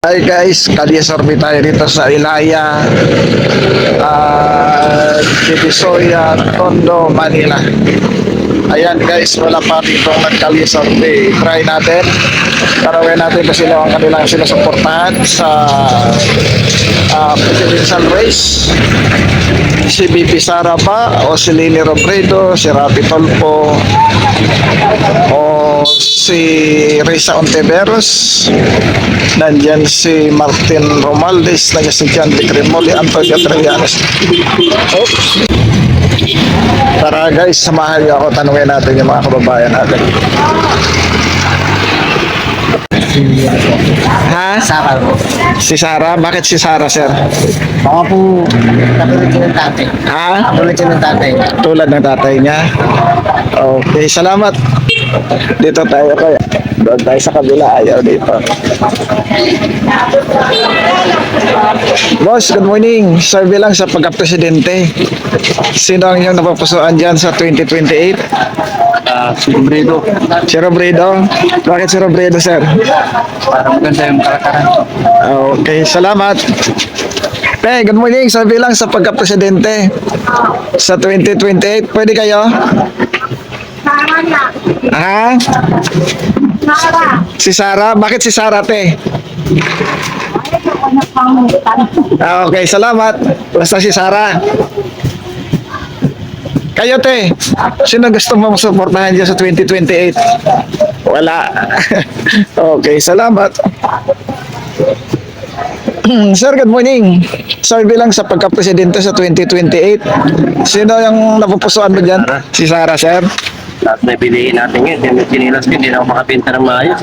Hi guys, kalye-sorbe tayo dito sa Ilaya, Divisoria, Tondo, Manila. Ayan guys, wala pa dito nagkalye-sorbe. Try natin. Tarawin natin kung sino ang kanilang sinusuportahan sa presidential race. Si BP Sara ba? O si Lini Robredo? Si Rapi Tolpo? O si Risa Ontiveros? Nandyan si Martin Romualdez, nandiyan si John de Cremoli, Antonio Trillanes. Oops. Tara guys, samahan niyo ako, tanungin natin yung mga kababayan natin. Ha? Saka po. Si Sara? Bakit si Sara, sir? Baka po katulad siya ng tatay. Ha? Katulad siya ng tatay. Tulad ng tatay niya? Okay, salamat. Dito tayo kaya. Doon tayo sa kabila. Ayaw dito. Boss, good morning. Survey lang sa pagka-presidente. Sino ang iyong napapusuan dyan sa 2028? Si Robredo. Si Robredo? Bakit si Robredo, sir? Parang maganda yung kalakaran. Okay, salamat. Hey, good morning. Survey lang sa pagka-presidente sa 2028. Pwede kayo? Ha? Si Sara? Bakit si Sara, te? Okay, salamat. Basta si Sara. Kayo, te, sino gusto mong suportahan dyan sa 2028? Wala. Okay, salamat. Sir, good morning. Survey lang sa pagka-presidente sa 2028. Sino yung napupusuan mo dyan? Si Sara, sir? Lahat na bilihin natin yun. Yung sinilas ko, hindi na ako makapinta ng maayos.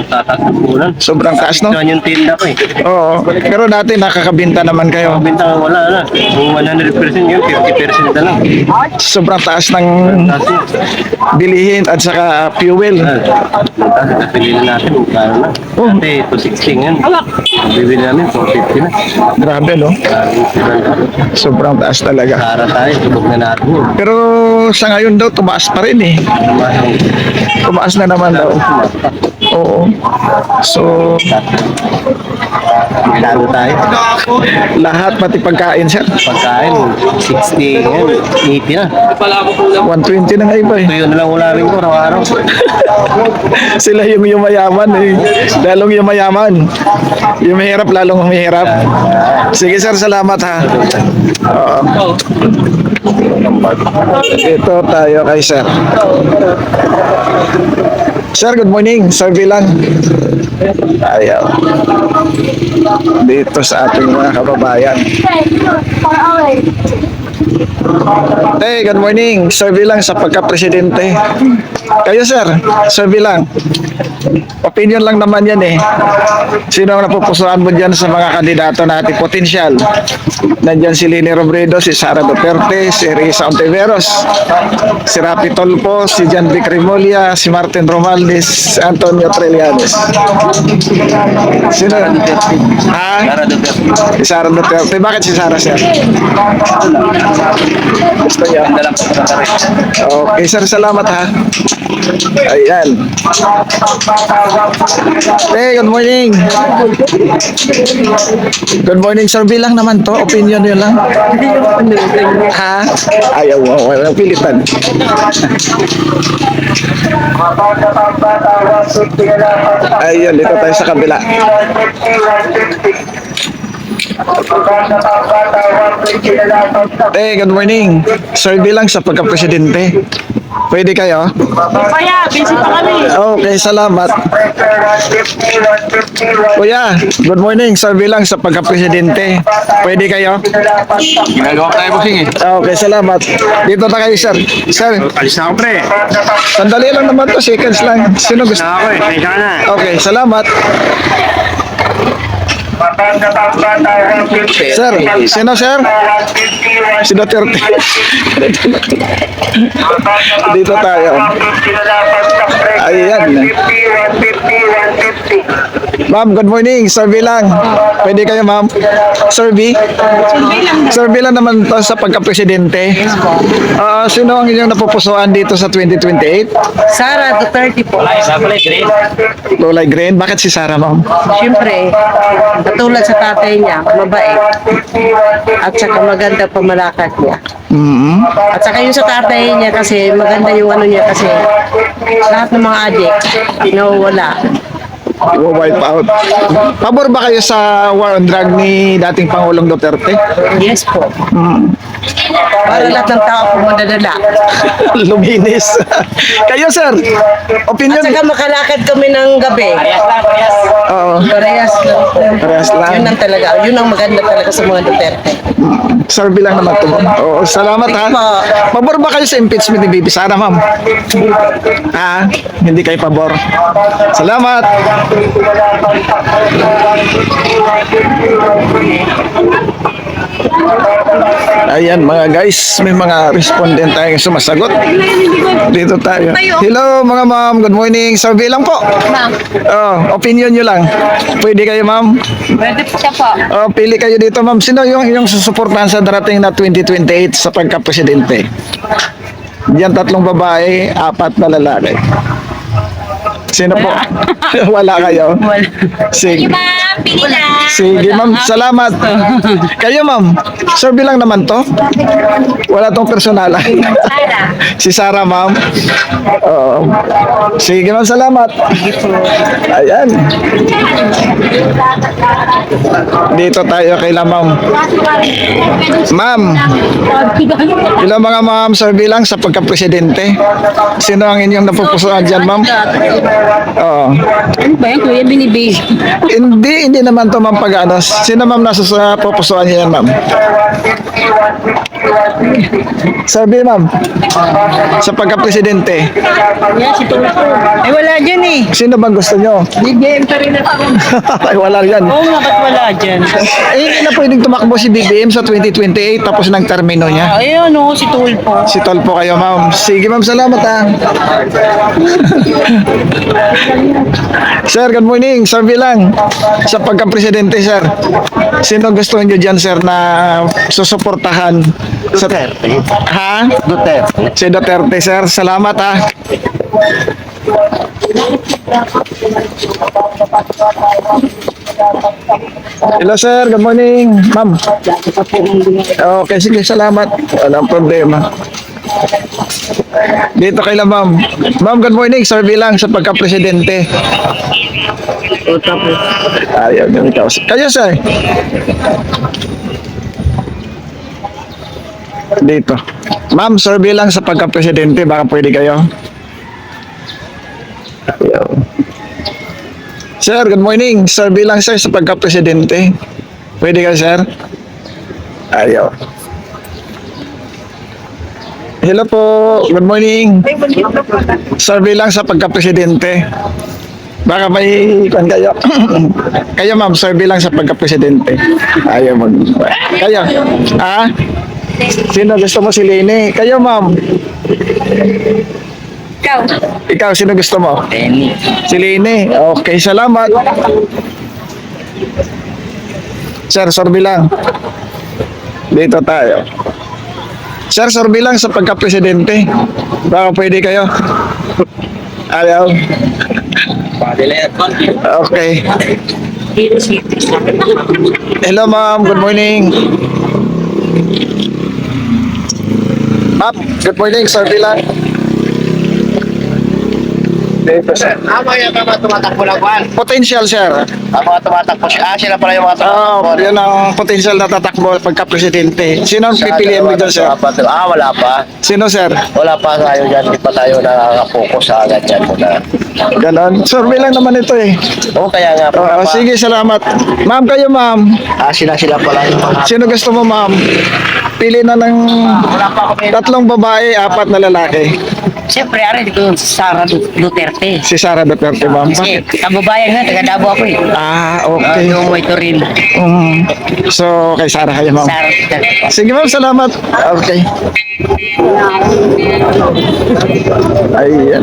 Tatatagpunan. Sobrang taas, no? Ito yung tinda ko eh. Oo. Pero dati nakakabinta naman kayo. Bintang wala na. Kung 100% yun, 50% na lang. Sobrang taas ng Tapos yun. bilihin at saka fuel. Tapos bilhin natin. Kano na. Oh. Dati 260 yan. Bibili namin 250 na. Grabe, no? Sobrang taas talaga. Para tayo, subok na natin yun. Pero sa ngayon daw, tumaas pa rin eh. Tumaas na naman daw. Oo. So, Lalo tayo. lahat pati pagkain, sir. Pagkain, 60 yan. 80 na. 120 na nga iba eh. Ito yun na lang ulamin ko araw-araw. Sila yung yumayaman eh. Lalong yumayaman. Yung mahirap, lalong mahirap. Sige sir, salamat ha. Oo. Ito tayo kay sir. Sir, good morning. Survey lang. Ayaw. Dito sa ating mga kababayan. Hey, good morning. Survey lang sa pagka-presidente. Kayo sir, survey lang. Opinion lang naman yan eh. Sino ang napupusuan mo dyan sa mga kandidato natin potensyal? Nandyan si Lini Robredo, si Sara Duterte, si Risa Ontiveros, si Rapi Tolpo, si John de Cremoli, si Martin Romualdez, si Antonio Trillanes. Sino? Ha? Si Sara Duterte. Bakit si Sara, sir? Gusto niya? Okay, sir. Salamat, ha? Ayan. Hey, good morning. Good morning, sir. Bilang naman to. Opinion nyo lang. Ha? Ayaw mo. Walang pilitan. Ayun, dito tayo sa kabila. Hey, good morning. Survey lang sa pagka-presidente. Pwede kayo? Kaya, busy pa kami. Okay, salamat. Kuya, good morning. Survey lang sa pagka-presidente. Pwede kayo? Ginagawa tayo busing eh. Okay, salamat. Dito na kayo, sir. Sir, Alis na ako pre. sandali lang naman to. Seconds lang. Sino gusto? Na ako eh. Kaya na. Okay, salamat. Sir, sino sir? Si Duterte. Dito tayo. Ayan. Ma'am, good morning. Survey lang. Pwede kayo, ma'am? Survey? Survey lang naman to sa pagka-presidente. Sino ang inyong napupusuan dito sa 2028? Sara Duterte po. Kulay green. Bakit si Sara, ma'am? Siyempre, katulad sa tatay niya, mabait. At saka maganda pamalakad niya. Mm-hmm. At saka yung sa tatay niya kasi, maganda yung ano niya kasi, lahat ng mga adik, nawawala. Wipe out. Pabor ba kayo sa war on drug ni dating Pangulong Duterte? Yes po. Para lahat ng tao po madadala. Luminis. Kayo, sir? At Opinion? saka makalakad kami ng gabi. Oo. Parehas lang. Parehas lang. Yun ang talaga. Yun ang maganda talaga sa mga Duterte. Survey lang naman ito. Oo, salamat ha. Pabor ba kayo sa impeachment ni Bibi Sara, ma'am? Ha? Hindi kayo pabor. Salamat. Ayan mga guys, may mga respondent tayong sumasagot. Dito tayo. Hello mga ma'am, good morning. Survey lang po. Opinion nyo lang. Pwede kayo ma'am? Pwede po siya po. Pili kayo dito ma'am. Sino yung susuportahan sa darating na 2028 sa pagka-presidente? Diyan 3 babae, 4 na lalaki. Sino po? Wala kayo? Wala. Sige. Ma'am, pili na. Sige ma'am, salamat. Kayo ma'am, survey lang naman to. Wala tong personalan. Sara. Si Sara ma'am. Oo. Sige ma'am, salamat. Ayan. Dito tayo kay la ma'am. Ma'am, ilang mga ma'am survey lang sa pagka-presidente. Sino ang inyong napupusuan dyan ma'am? Oo. Ano ba yan, Kuya Binibi? Hindi naman to ma'am pag-ano. Sino ma'am nasa sa pupusuan niya yan ma'am? Sabi ma'am, sa pagka-presidente, Yan, si Tulfo. Ay, wala dyan eh. sino bang gusto nyo? BBM pa rin ako. Ay, wala yan. Oo nga, ba't wala dyan? Hindi na pwedeng tumakbo si BBM sa 2028 tapos ng termino niya. Ayun, no, si Tulfo. Si Tolpo kayo ma'am. Sige ma'am, salamat ha. Sir, good morning. Survey lang. Sa pagka-presidente, sir. Sino gusto niyo dyan, sir, na susuportahan? Duterte. Ha? Duterte. Si Duterte, sir. Salamat, ha. Hello, sir. Good morning. Ma'am. Okay, sige. Salamat. Walang problema. Dito kay la ma'am. Ma'am, good morning. Survey lang sa pagka-presidente. Ayaw nyo ikaw. Kayo, sir. Dito. Ma'am, survey lang sa pagka-presidente. Baka pwede kayo. Ayaw. Sir, good morning. Survey lang, sir, sa pagka-presidente. Pwede kayo, sir? Ayaw. Hello po. Good morning. Survey lang sa pagka-presidente. Baka may kung kayo. Kayo ma'am, survey lang sa pagka-presidente. Ayaw mag... Kayo? Ha? Sino gusto mo si Lene? Kayo ma'am. Ikaw. Ikaw, sino gusto mo? Lenny. Si Lene. Okay, salamat. Sir, survey lang. Dito tayo. Sir, survey lang sa pagka-presidente. Baka pwede kayo. Ayaw. Okay. Hello ma'am, good morning. Ma'am, good morning, survey lang. Dito, sir. Yung mga tumatakbo lang kuhan. Potential, sir. Ang mga tumatakbo siya. Sila pala yung mga tumatakbo. Yan ang potential na tatakbo pagka-presidente. Sino ang pipiliin mo dyan, sir? Wala pa. Sino, sir? Wala pa tayo dyan. Hindi pa tayo nakaka-focus sa ganyan muna. Ganon. Survey lang naman ito eh. Oo, kaya nga. Oo, sige, salamat. Ma'am, kayo, ma'am. Sila pala yung mga... Sino gusto mo, ma'am? Pili na ng Wala pa ako. 3 babae, 4 na lalaki. Siyempre, ari, dito si Sara Duterte. Si Sara Duterte, ma'am. Kasi Bakit? kababayan nga, taga Davao ako eh. Okay. Yung may turin. So, kay Sarah kayo, ma'am. Sarah. Sige, ma'am. Salamat. Okay. Ayan.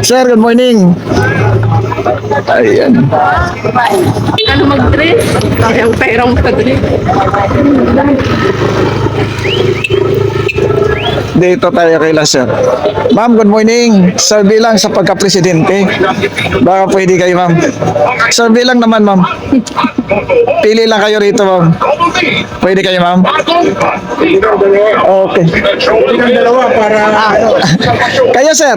Sir, good morning. Ayan. Ano mag-dress? Yung perang mag-dress. Dito tayo kay sir. Ma'am, good morning. Sir, bilang sa pagka-presidente. Baka pwede kayo, ma'am. Sir, bilang naman, ma'am. Pili lang kayo rito, ma'am. Pwede kayo, ma'am? Okay. Kayo, sir.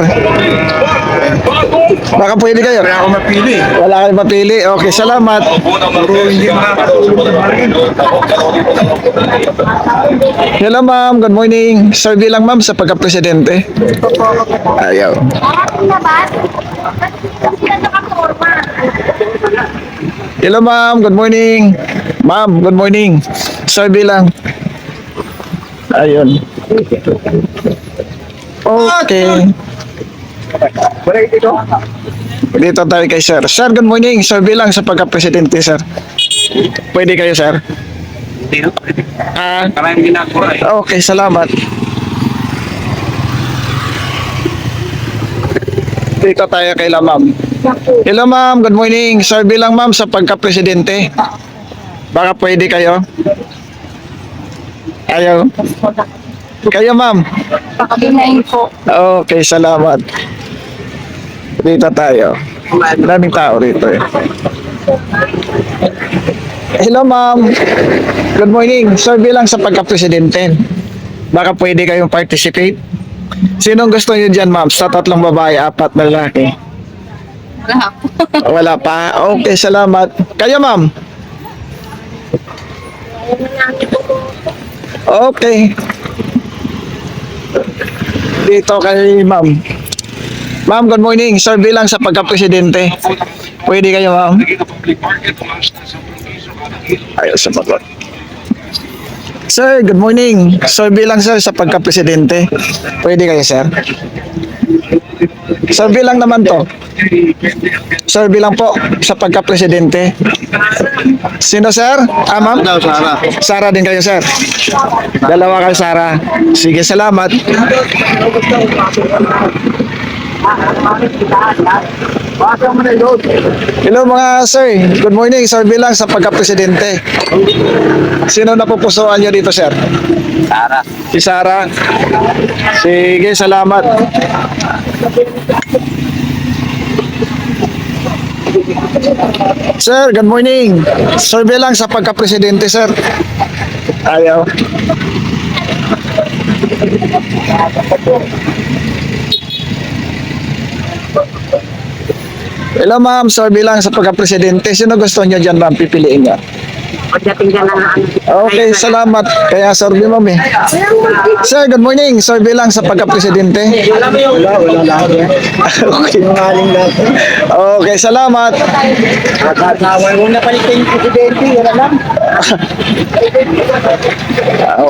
Baka pwede kayo. Kaya ako mapili. Wala kayong mapili. Okay, salamat. Puro hindi makakatulog na rin. Hello, ma'am. Good morning. Sir, bilang, ma'am, sa pagka-presidente. Ayaw. Hello, ma'am. Good morning. Ma'am, good morning. Sir, bilang. Ayun. Okay. Dito tayo kay sir. Sir, good morning. Sir, bilang sa pagka-presidente, sir. Pwede kayo, sir? Hindi, no? Ah, Maraming ginagawa eh. okay, salamat. Dito tayo kay ma'am. Hello, ma'am. Good morning. Sir, bilang, ma'am, sa pagka-presidente. Baka pwede kayo? Ayaw. Kayo, ma'am. Pakinain po. Okay, salamat. Dito tayo. Daming tao rito eh. Hello, ma'am. Good morning. Sir, bilang sa pagka-presidente. Baka pwede kayong participate. Sinong gusto niyo dyan, ma'am? Sa 3 babae, 4 na lalaki. Wala po. Wala pa? Okay, salamat. Kayo, ma'am? Okay. Dito kay ma'am. Ma'am, good morning. Sir, bilang sa pagka-presidente. Pwede kayo, ma'am? Ayaw sa bagot. Sir, good morning. Sir, bilang, sir, sa pagka-presidente. Pwede kayo, sir? Sir, bilang naman to. Sir, bilang po sa pagka-presidente. Sino, sir? Ah, ma'am? Sarah. Sarah din kayo, sir. Dalawa kayo, Sarah. Sige, salamat. Hello mga sir. Good morning, sir, bilang sa pagka-presidente. Sino napupusuan niyo dito, sir? Tara. Si Sarah. Sige, salamat. Sir, good morning. Sir, bilang sa pagka-presidente, sir. Ayaw. Hello, ma'am. Sir, bilang sa pagka-presidente. Sino gusto niyo dyan, ma'am? Pipiliin niya. Pagdating ka lang Okay, salamat. Kaya sorbi, ma'am eh. Sir, good morning. Sir, bilang sa pagka-presidente. Wala lahat yan. Okay. Sinungaling lahat. Okay, salamat. Nakakaway mo na palitin yung presidente. Wala lang.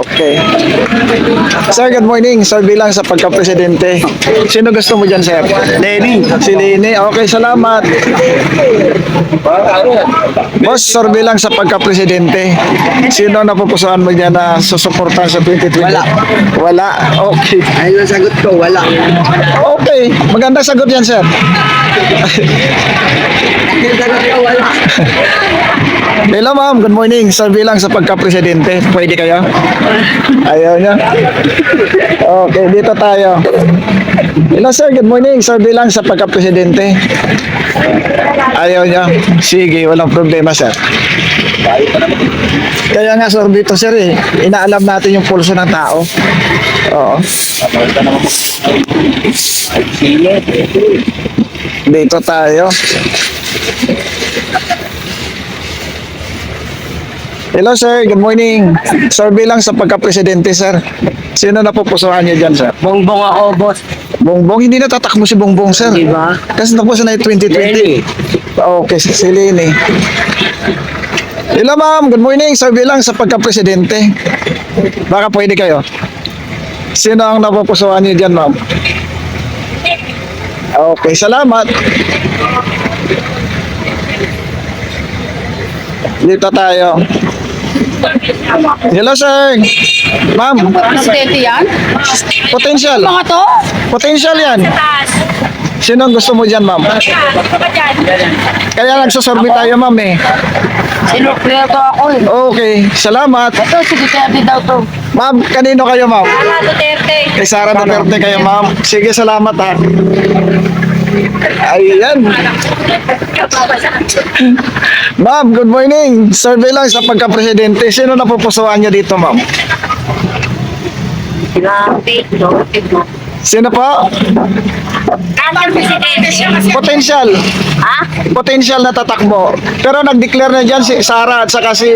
Okay. Sir, good morning. Sir, bilang sa pagka-presidente. Sino gusto mo dyan, sir? Lenny. Si Lini. Okay, salamat. Boss, sir, bilang sa pagka-presidente. Sino napupusuan mo dyan na susuportahan sa 2020? Wala. Okay. Ayun ang sagot ko, wala. Okay. Maganda sagot yan, sir. Ang sagot ko, wala. Hello, ma'am. Good morning. Sir, bilang sa pagka-presidente. Pwede kayo? Ayaw niya? Okay, dito tayo. Hello, sir. Good morning. Sir, bilang sa pagka-presidente. Ayaw niya? Sige, walang problema, sir. Kaya nga, sir, dito, sir, eh. Inaalam natin yung pulso ng tao. Oo. Dito tayo. Hello, sir. Good morning. Sir, bilang sa pagka-presidente, sir. Sino napupusuan niyo dyan, sir? Bongbong ako, boss. Bongbong, hindi natatakbo si Bongbong, sir. Di ba? Kasi napuso na yung 2020. Okay, si Lini. Hello, ma'am. Good morning. Sir, bilang sa pagka-presidente. Baka pwede kayo. Sino ang napupusuan niyo dyan, ma'am? Okay, salamat. Dito tayo. Hello, sir. Ma'am, Presidente yan? potential. Mga to? Potential yan. Sino ang gusto mo dyan, ma'am? Kaya nagsasurvey tayo, ma'am eh. Sinukreto ako eh. Okay, salamat. Ito, si Duterte daw to. Ma'am, kanino kayo, ma'am? Sara Duterte. Kay Sara Duterte kayo, ma'am. Sige, salamat ha. Ayan. Ma'am, good morning. Survey lang sa pagka-presidente. Sino napupusuan niyo dito, ma'am? Sino po? Potential. Potential na tatakbo. Pero nag-declare na dyan si Sara at saka si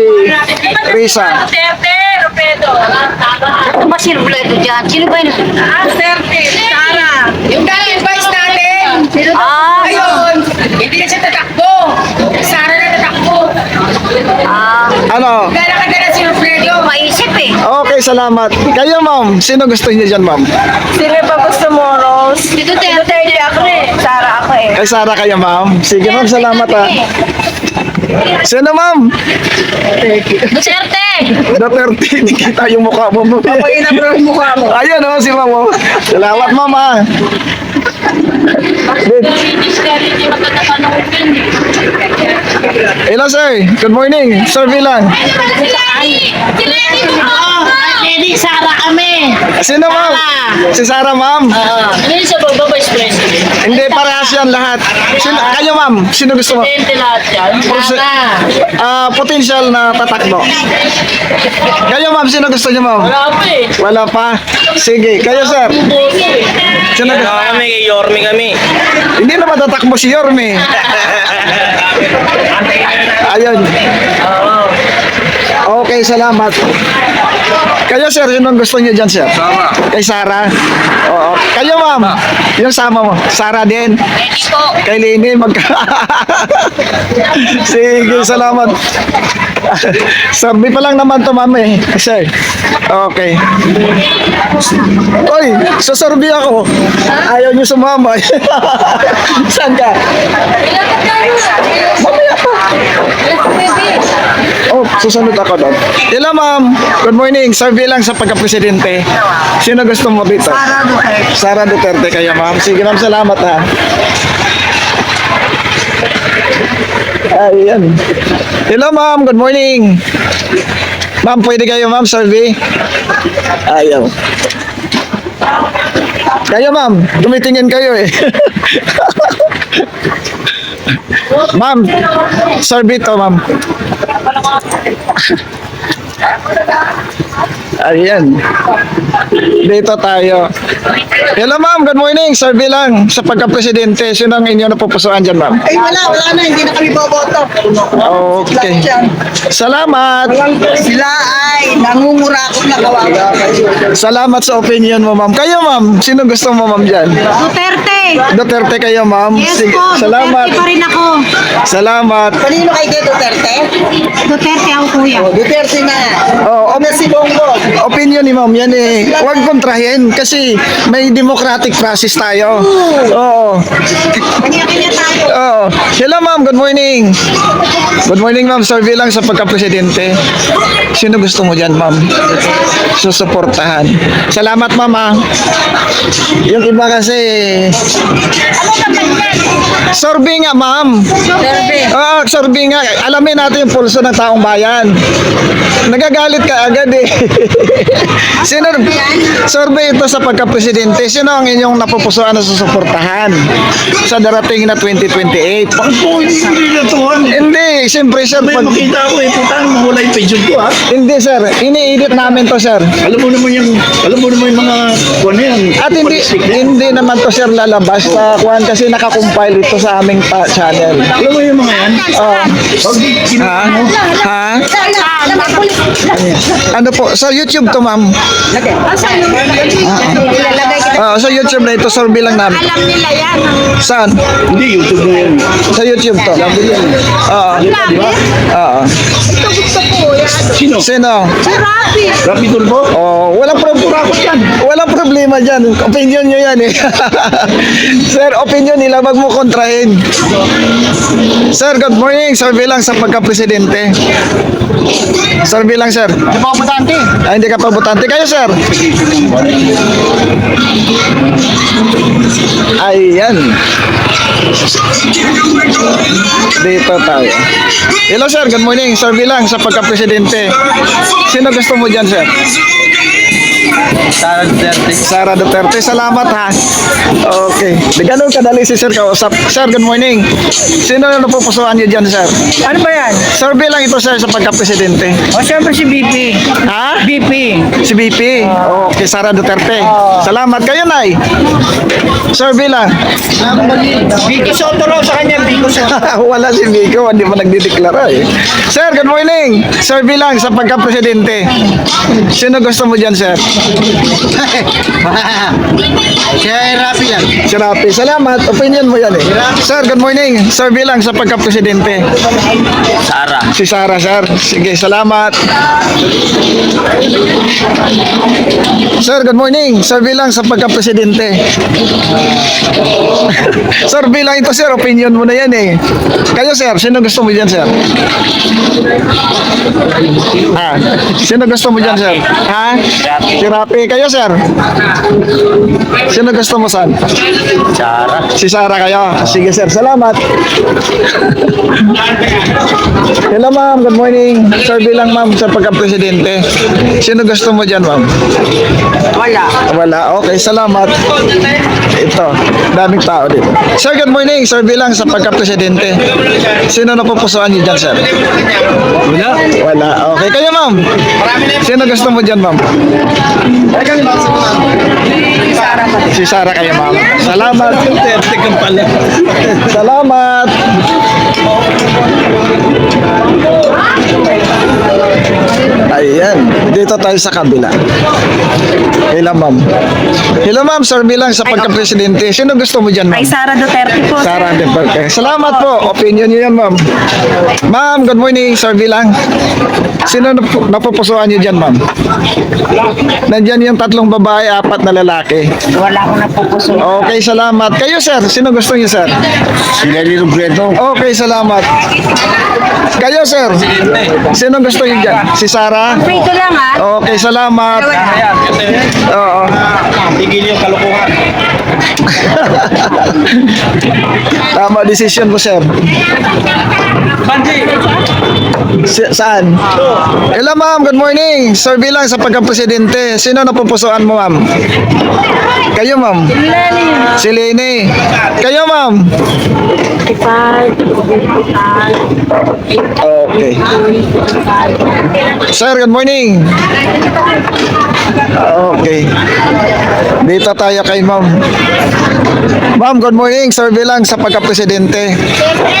Risa. Duterte, Ropedo. Ito ba si Ropedo dyan? Sino ba yun? Duterte, Sara. Yung dahil advice natin, ngayon, hindi na siya tatakbo. Sara na tatakbo. Ano? Gala ka na si Alfredo. Maisip eh. Okay, salamat. Kayo, ma'am. Sino gusto niyo dyan, ma'am? Sino ba gusto mo, Rose? Si Duterte ako eh. Sara ako eh. Kay Sara kayo, ma'am. Sige, ma'am. Salamat ha. Sino, ma'am? Duterte. Duterte. Hindi kita yung mukha mo. Pagina bro yung mukha mo. Ayun, oh, si ma'am. Oh. Salamat, ma'am ha. Hello, sir. Good morning. Survey lang. Lady Sara kami. Sino, ma'am? Si Sara, ma'am. Ano yung sa baba Vice President? Hindi, parehas yan lahat. Kayo, ma'am. Sino gusto mo? Presidente lahat yan. Potential na tatakbo. Kayo, ma'am. Sino gusto niyo, ma'am? Wala pa eh. Wala pa. Sige. Kayo, sir. Sino gusto? Kami, kay Yorme kami. Hindi na matatakbo si Yorme. Ayun. Okay, salamat. Kayo, sir, yun ang gusto niyo dyan, sir? Sara. Kay Sara? Oo. Kayo, ma'am? Yung sama mo? Sara din? Ready po. Kay Lini, Sige, salamat. Survey pa lang naman to, ma'am eh. Sir. Okay. Oy, sasurvey ako. Ayaw niyo sumama. Saan ka? Mamaya pa. Oh, susunod ako doon. Hello, ma'am. Good morning. Survey lang sa pagka-presidente. Sino gusto mo dito? Sara Duterte. Sara Duterte kayo, ma'am. Sige, ma'am. Salamat, ha. Ayan. Hello, ma'am. Good morning. Ma'am, pwede kayo, ma'am, survey? Ayaw. Kayo, ma'am. Tumitingin kayo, eh. Ma'am, survey to, ma'am. Ayan. Dito tayo. Hello, ma'am. Good morning. Survey lang sa pagka-presidente. Sino ang inyo napupusuan dyan, ma'am? Ay, wala na. Hindi na kami boboto. Okay. Salamat. Sila ay nangungurakot na kawawa. Salamat sa opinion mo, ma'am. Kayo, ma'am. Sino gusto mo, ma'am, dyan? Duterte. Duterte kayo, ma'am. Yes Sige. po. Salamat. Duterte pa rin ako. Salamat. Kanino kay Duterte? Duterte ako kuya. Duterte na. Oh, Una si Bongbong. opinion ni ma'am yan eh. Huwag kontrahin kasi may democratic process tayo. Oo. Kanya-kanya tayo. Oo. Hello, ma'am. Good morning. Good morning, ma'am. Survey lang sa pagka-presidente. Sino gusto mo dyan, ma'am? Susuportahan. Salamat, ma'am. ah. Yung iba kasi... Survey nga, ma'am. Survey. Survey nga. Alamin natin yung pulso ng taong bayan. Nagagalit ka agad eh. Sino? Survey ito sa pagka-presidente. Sino ang inyong napupusuan na susuportahan sa darating na 2028? Bakit po hindi natuhan eh? Hindi, siyempre sir. May makita ko eh, putang mahula yung page ko ha. Hindi sir, ini-edit namin to sir. Alam mo naman yung mga kuwan na yan. At hindi naman to sir lalabas sa kuhan kasi nakakompile ito sa aming channel. Alam mo yung mga yan? Oh. Pag Ha? Ha? Ano po? Sa YouTube to, ma'am. Ilalagay kita. Sa YouTube na ito, survey lang namin. Alam nila yan. Saan? Hindi, YouTube na yan. Sa YouTube to. Oo. Oo. Sino? Si Rafi. Rapi Turbo? Oh, walang problema dyan. Opinion nyo yan eh. Sir, opinion nila, wag mo kontrahin. Sir, good morning. Survey lang sa pagka-presidente. Survey lang, sir. Di ba butante? Ah, hindi ka pa butante. Kayo, sir. Ayan. Dito tayo. Hello, sir. Good morning. Survey lang sa pagka-presidente. Sino gusto mo dyan, sir? Sara Duterte. Sara Duterte. Salamat, ha. Okay. Di ganun kadali si sir kausap. Sir, good morning. Sino na napupusuan niyo dyan, sir? Ano ba yan? Survey lang ito, sir, sa pagka-presidente. O, syempre si BP. Ha? BP. Si BP. Okay, Sara Duterte. Salamat. Kayo, Nay. Survey lang. Vicky Soto raw sa kanya, Vicky Soto. Wala si Vico, hindi mo nagdideklara eh. Sir, good morning. Survey lang sa pagka-presidente. Sino gusto mo dyan, sir? Siya ay Rapi yan. Si Rapi. Salamat. Opinion mo yan eh. Sir, good morning. Survey lang sa pagka-presidente. Sara. Si Sara, sir. Sige, salamat. Sir, good morning. Survey lang sa pagka-presidente. Survey lang ito, sir. Opinion mo na yan eh. Kayo, sir. Sino gusto mo dyan, sir? Ha? Sino gusto mo dyan, sir? Ha? Si Rapi. Kayo, sir? Sino gusto mo, sir? Sara. Si Sara kayo. Sige, sir. Salamat. Hello, ma'am. Good morning. Survey lang, ma'am, sa pagka-presidente. Sino gusto mo dyan, ma'am? Wala. Wala. Okay, salamat. Ito. Daming tao dito. Sir, good morning. Survey lang sa pagka-presidente. Sino napupusuan niyo dyan, sir? Wala. Wala. Okay. Kayo, ma'am. Sino gusto mo dyan, ma'am? Si Sara kayo, ma'am. Salamat. Duterte ka pala. Salamat. Ayan. Dito tayo sa kabila. Hello, ma'am. Hello, ma'am. Survey lang sa pagka-presidente. Sino gusto mo dyan, ma'am? Ay, Sara Duterte po. Sara Duterte. Salamat po. Opinion niyo yan, ma'am. Ma'am, good morning. Survey lang. Sino napupusuan niyo dyan, ma'am? Nandyan yung 3 babae, 4 na lalaki. Wala akong napupuso. Okay, salamat. Kayo, sir. Sino gusto niyo, sir? Si Lenny Robredo. Okay, salamat. Kayo, sir. Sino gusto niyo dyan? Si Sara? Prito lang ha. Okay, salamat. Ayan, ito yun. Oo. Tigil yung kalukuhan. Tama decision mo, sir. Banji. Saan? Hello, ma'am. Good morning. Survey lang sa pagka-presidente. Sino napupusuan mo, ma'am? Kayo, ma'am. Si Lenny. Kayo, ma'am. Okay. Sir, good morning. Okay. Dito tayo kay ma'am. Ma'am, good morning. Survey lang sa pagka-presidente. Siyempre,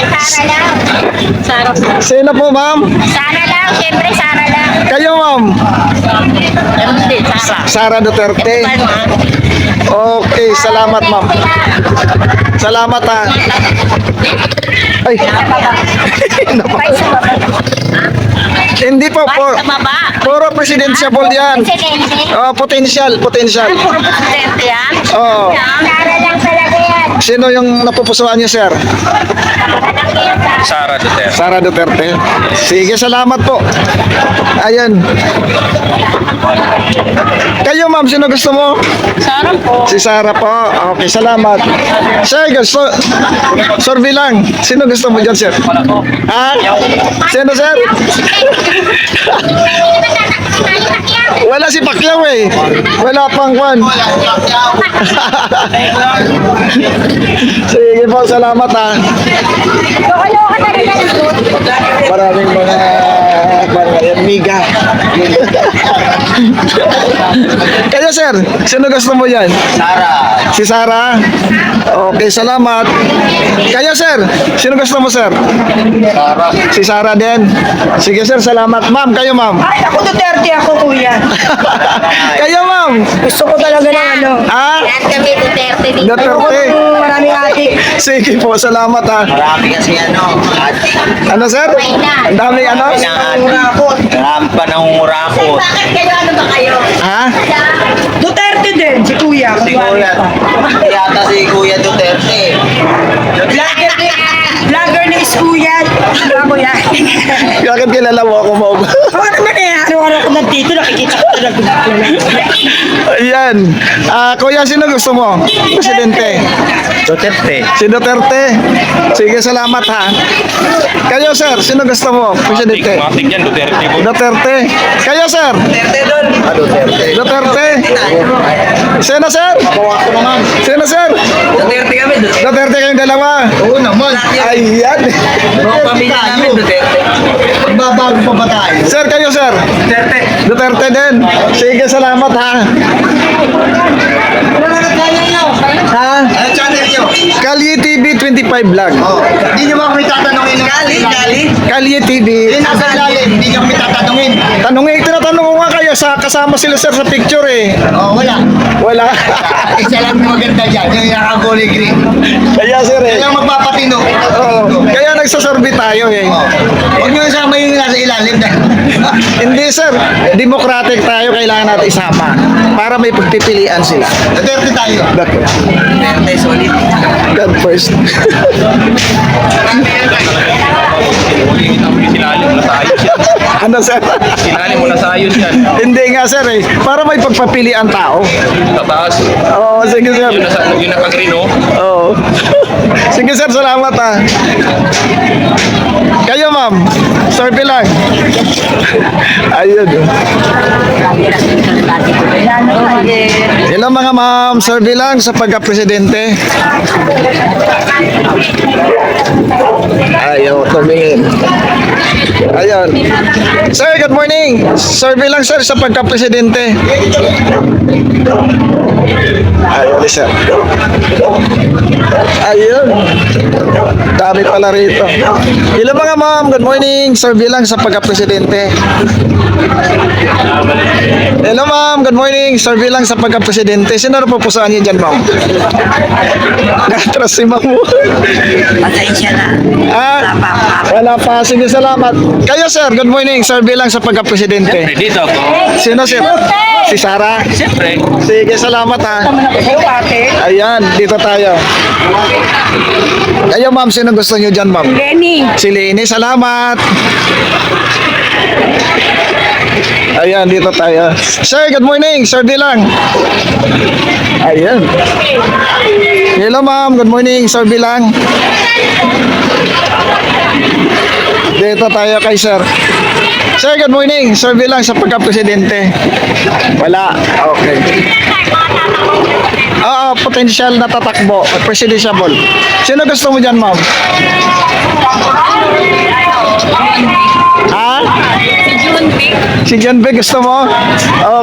Sara lang. Sino po, ma'am? Sara lang, siyempre, Sara lang. Kayo, ma'am. Hindi, Sara. Sara Duterte. Okay, salamat, ma'am. Salamat, ha. Ay. Pay sa baba. Hindi po, Pay sa baba. puro presidential yan. Presidente. Oh, potential. Puro presidente yan. Oo. Sara lang talaga yan. Sino yung napupusuan niyo, sir? Sara Duterte. Sara Duterte. Sige, salamat po. Ayan. Kayo, ma'am, sino gusto mo? Sara po. Si Sara po. Okay, salamat. Sir, gusto, survey lang. Sino gusto mo dyan, sir? Ha? Sino, sir? Wala si Pacquiao eh. Wala pang kwan. Sige po, salamat, ha. Maraming mga miga. Kayo, sir, sino gusto mo yan? Sara. Si Sarah? Okay, salamat. Kayo sir, sino gusto mo sir? Sara. Si Sarah din. Sige sir, salamat. Ma'am, kayo ma'am. Ay, ako Duterte ako, kuya. Kayo ma'am. Gusto ko talaga ng ano. Ah, Lahat kami Duterte dito. Duterte. Maraming atik. Sige po, salamat ha. Marami kasi adik. Ano sir? Ang daming ano? Marami pa nangungurakot. Bakit kayo? Ano ba kayo? Ha? Duterte din, si kuya. Si Kuya. Yata si Kuya Duterte. Vlogger ni kuya. Diba, kuya? Bakit kilala mo ako mo? Oo naman eh. Araw-araw ko nandito, nakikita ko talaga. Ayan. Kuya, sino gusto mo? Presidente. Duterte. Si Duterte. Sige, salamat ha. Kayo sir, sino gusto mo? Presidente. Matik yan, Duterte po. Duterte. Kayo sir. Duterte. Duterte. Sino sir? Sino sir? Duterte kami. Duterte kayong dalawa. Oo naman. Ayan. Mga pamilya namin Duterte. Magbabago pa ba tayo? Sir, kayo sir. Duterte. Duterte din. Sige, salamat ha. Ha? Ano channel nyo? Kalye TV 25 vlog. Oh. Hindi nyo ba kami tatanungin? Kali? Kalye TV. Hindi nasa lalim. Hindi nyo kami tatanungin. Tinatanong ko nga kayo, kasama sila sir sa picture eh. Oh, wala. Wala. Isa lang maganda dyan. Yung nakagoli green. Kaya sir eh. Kaya magpapatino. Oo. Kaya nagsasurvey tayo eh. Huwag nyo isama yung nasa ilalim. Hindi sir, democratic tayo, kailangan natin isama para may pagpipilian sila. Duterte tayo. Duterte, solid. God first. Sinalim mo na sa ayos yan. Ano sir? Sinalim mo na sa ayos yan. Hindi nga sir eh, para may pagpapilian tao. Sa taas. Oo, sige sir. Yun na pag-green, oh. Oo. Sige sir, salamat ha. Kayo ma'am, survey lang. Ayun. Hello mga ma'am, survey lang sa pagka-presidente. Ayaw, tumingin. Ayun. Sir, good morning. Survey lang sir sa pagka-presidente. Ayun, sir. Ayun. Dami pala rito. Hello mga ma'am, good morning. Survey lang sa pagka-presidente. Hello ma'am, good morning. Survey lang sa pagka-presidente. Sino na pupusuan niyo dyan ma'am? Natras si ma'am mo. Pasensya na. Wala pa. Sige, salamat. Kayo sir, good morning. Survey lang sa pagka-presidente. Dito ako. Sino sir? Si Sarah? Siyempre. Sige, salamat ha. Ayan, dito tayo. Kayo ma'am, sino gusto niyo dyan ma'am? Lenny. Si Lenny, salamat. Ayan, dito tayo. Sir, good morning. Survey lang. Ayan. Hello ma'am, good morning. Survey lang. Dito tayo kay sir. Sir, good morning. Survey lang sa pagka-presidente. Wala. Okay. Oo, potential na tatakbo. Presidential. Sino gusto mo dyan, ma'am? Ha? Si John B. gusto mo?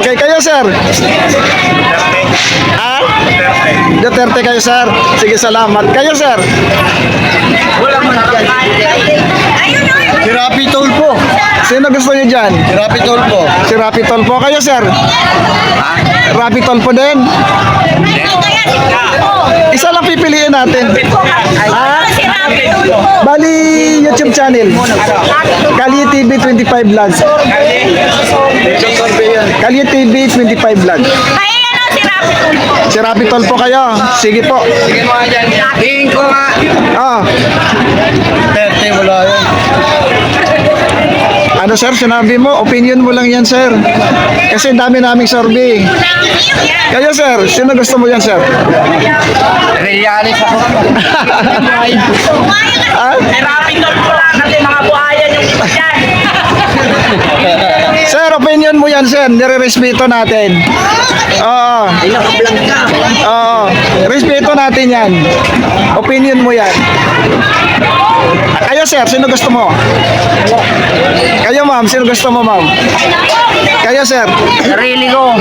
Okay, kayo, sir? Ha? Duterte kayo, sir. Sige, salamat. Kayo, sir? Si Rapi Tulfo. Sino gusto niyo dyan? Si Rapi Tulfo. Si Rapi Tulfo. Kayo, sir? Rapi Tulfo din? Isa lang pipiliin natin. Ha? Bali, YouTube channel. Kalye TV 25 Vlogs. Kalye TV 25 Vlogs. Si Rapi Tulfo kayo. Sige po. Tingin ko nga. Ah. Duterte, wala yun. Ano sir, sinabi mo, opinion mo lang yan sir. Kasi dami naming survey. Kayo sir, sino gusto mo yan sir? Relianis ako. Ah? Sir, opinion mo yan sir, nire-respeto natin. Oo. Oo. Respeto natin yan. Opinion mo yan. Kayo sir, sino gusto mo? Kayo, ma'am. Sino gusto mo, ma'am? Kayo, sir. Sarili ko.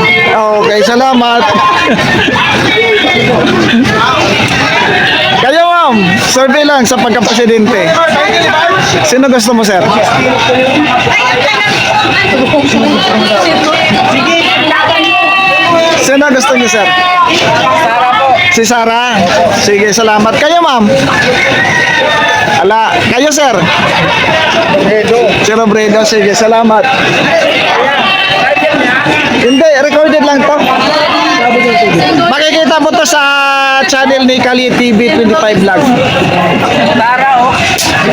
Okay, salamat. Kayo, ma'am. Survey lang sa pagka-presidente. Sino gusto mo, sir? Sino gusto niyo, sir? Si Sarah. Sige, salamat. Kayo, ma'am. Ala, kayo, sir. Si Robredo. Sige, salamat. Hindi, recorded lang to. Makikita mo to sa channel ni Kali TV 25 Vlog.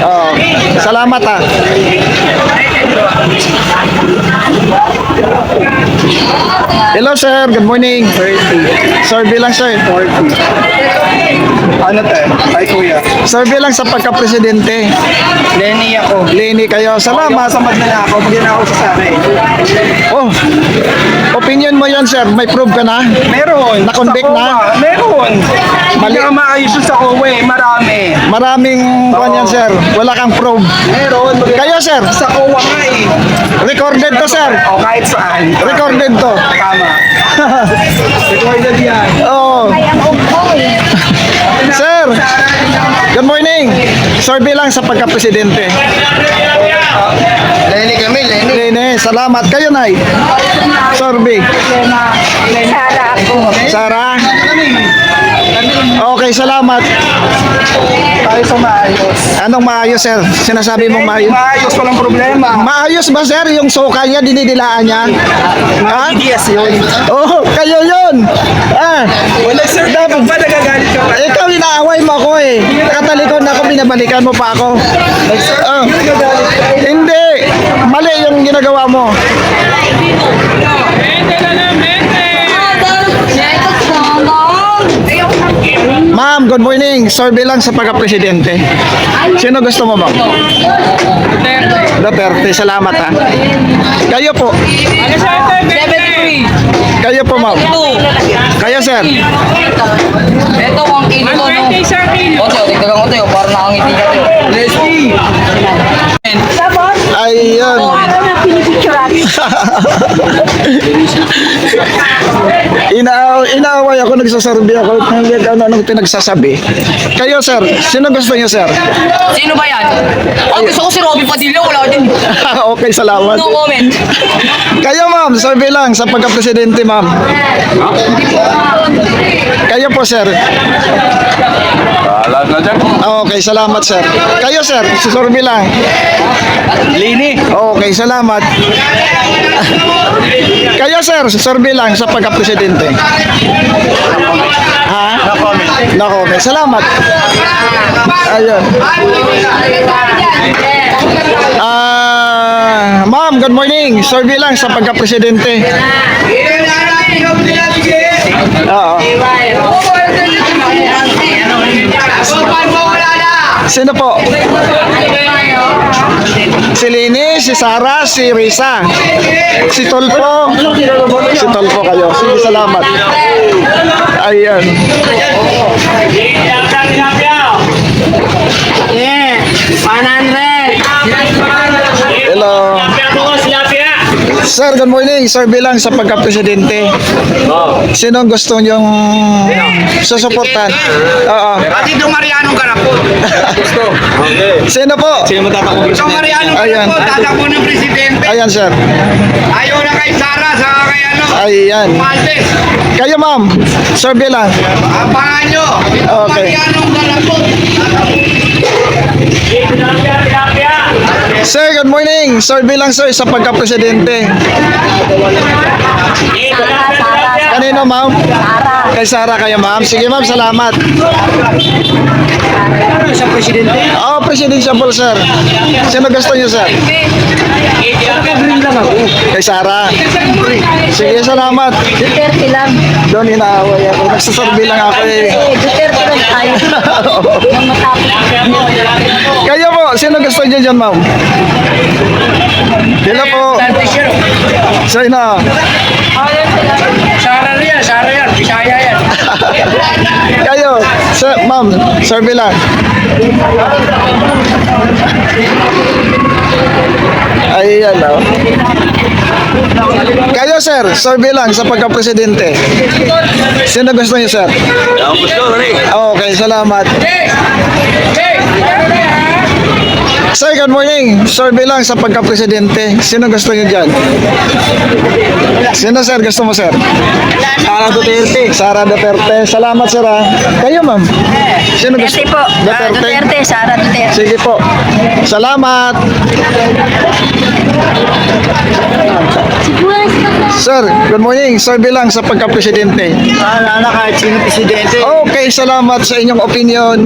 Oh, salamat ah. Hello sir, good morning. Survey lang sir. Ano tayo? Ay, kuya. Survey lang sa pagka-presidente. Lenny ako. Lenny kayo, salamat. Samad na ako. Hindi na ako sasari. Oh, opinion mo yan sir, may proof ka na? Meron. Na-convict Sa na? COA, Meron. Mali. Hindi ka maayos sa COA. Marami. Maraming kwan yan sir, wala kang proof. Meron. Kayo sir, Sa COA nga eh. recorded to sir. O kahit saan. Recorded to. Tama. Recorded yan. Oh. Sir, good morning. Survey lang sa pagka-presidente. Lenny kami, Lenny. Lene, salamat. Kayo, Nay. Survey. Sara ako. Sarah. Okay, salamat. Tayo sa maayos. Anong maayos, sir? Sinasabi mong maayos? Maayos, walang problema. Maayos ba, sir? Yung suka niya, dinidilaan niya? Ha? Yes, yun. Oh, kayo yun. Ah, Wala sir, dapat ba nagagalit ka pa? ikaw inaaway mo ako eh. Nakatalikod ako, binabalikan mo pa ako. Ah, hindi. Mali yung ginagawa mo. Ma'am, good morning. Survey lang sa pagka-presidente. Sino gusto mo, ma'am? Duterte. Salamat, ha. Kayo po. Kayo po, ma'am. Kayo, sir. Ito ang kilo to, no? Oto, tignan ko tayo, para nakangiti ka tayo. Ayun. Inaaway ako, nagsasurvey ako. Ano pinagsasabi. Kayo, sir. Sino gusto niyo, sir? Sino ba yan? Ang gusto ko si Robby Padilla, wala din. Okay, salamat. No comment. Kayo, ma'am. Survey lang sa pagka-presidente, ma'am. Kayo po, sir. Alam na dyan. Okay, salamat, sir. Kayo, sir. Survey lang. Lenny. Okay, salamat. Kayo, sir. Survey lang sa pagka-presidente. Ha? No comment. No comment. Salamat. Ayun. Ma'am, good morning. Survey lang sa pagka-presidente. Oo. Sino po? Si Lini, si Sarah, si Risa. Si Tolpo. Si Tolpo kayo. Sige, salamat. Ayan. Yeah. 100. Hello. Sir, good morning. Survey lang sa pagka-presidente. Sino ang gusto niyong susuportan? Oo. Pati itong Marianong Garapon. Gusto. Sino po? Sino matatakbo? Itong Marianong Ayan. Garapon, tatakbo ng presidente. Ayan, sir. Ayaw na kay Sara, sa kay ano. Ayan. Maltes. Kayo, ma'am. Survey lang. Abangan nyo. Itong Okay. Marianong Garapon. Sir, good morning. Survey lang, sir, sa pagka-presidente. Kanino, ma'am? Kay Sarah kayo, ma'am. Sige, ma'am. Salamat. Sa presidente. Oh, presidential, sir. Sino gusto niyo, sir? Kay Sarah. Sige, salamat. Duterte lang. Doon inaaway ako. Nagsasurvey lang ako eh. Duterte lang tayo. Nang matapos. Kayo po, sino gusto niyo dyan, ma'am? Sino po? Sino? Sara yan, Sara yan. Bisaya yan. Kayo, sir, ma'am, survey lang. Ayan, oh. Kayo, sir, survey lang sa pagka-presidente. Sino gusto niyo, sir? Ako gusto, rin. Okay, salamat. Sir, good morning. Survey lang sa pagka-presidente. Sino gusto niyo dyan? Sino, sir? Gusto mo, sir? Sara Duterte. Sara Duterte. Salamat, sir, ha. Kayo, ma'am. Sino gusto? Duterte po. Duterte, Sara Duterte. Sige po. Salamat. Sir, good morning. Survey lang sa pagka-presidente. Wala na kahit sino presidente. Okay, salamat sa inyong opinion.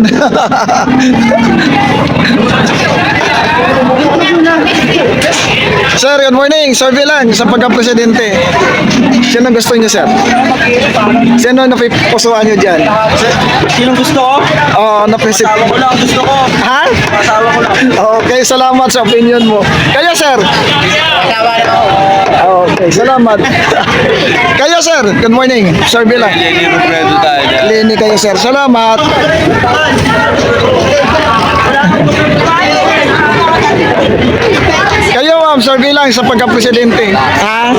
Sir, good morning. Survey lang sa pagka-presidente. Sino gusto niyo, sir? Sino napipusuan niyo dyan? Sinong gusto ko? Oo, napisip. Asawa ko lang gusto ko. Ha? Asawa ko lang. Okay, salamat sa opinion mo. Kayo, sir? Okay, salamat. Kayo, sir? Good morning. Survey lang. Lini kayo, sir. Salamat. Kayo, ma'am, survey lang sa pagka-presidente. Ha?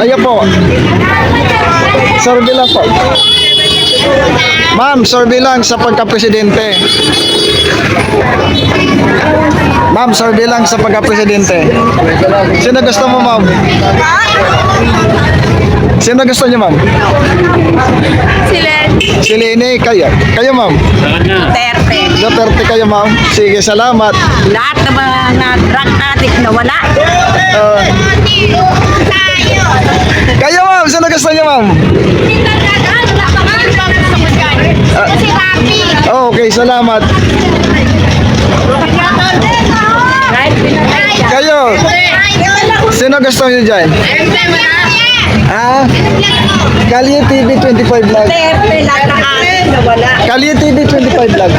Kayo po. Survey lang po. Ma'am, survey lang sa pagka-presidente. Ma'am, survey lang sa pagka-presidente. Sino gusto mo, ma'am? Sino gusto niyo, ma'am? Si Lene, kayo. Kayo, ma'am? Duterte. Duterte kayo, ma'am. Sige, salamat. Lahat ng mga na-drug addict na wala. Kayo, ma'am. Sino gusto niyo, ma'am? Kasi Rapi. Okay, salamat. Kayo, sino gusto niyo dyan? Ah, Kalye TV 25 vlog. Duterte, lahat ng addict na wala. Kalye TV 25 vlog.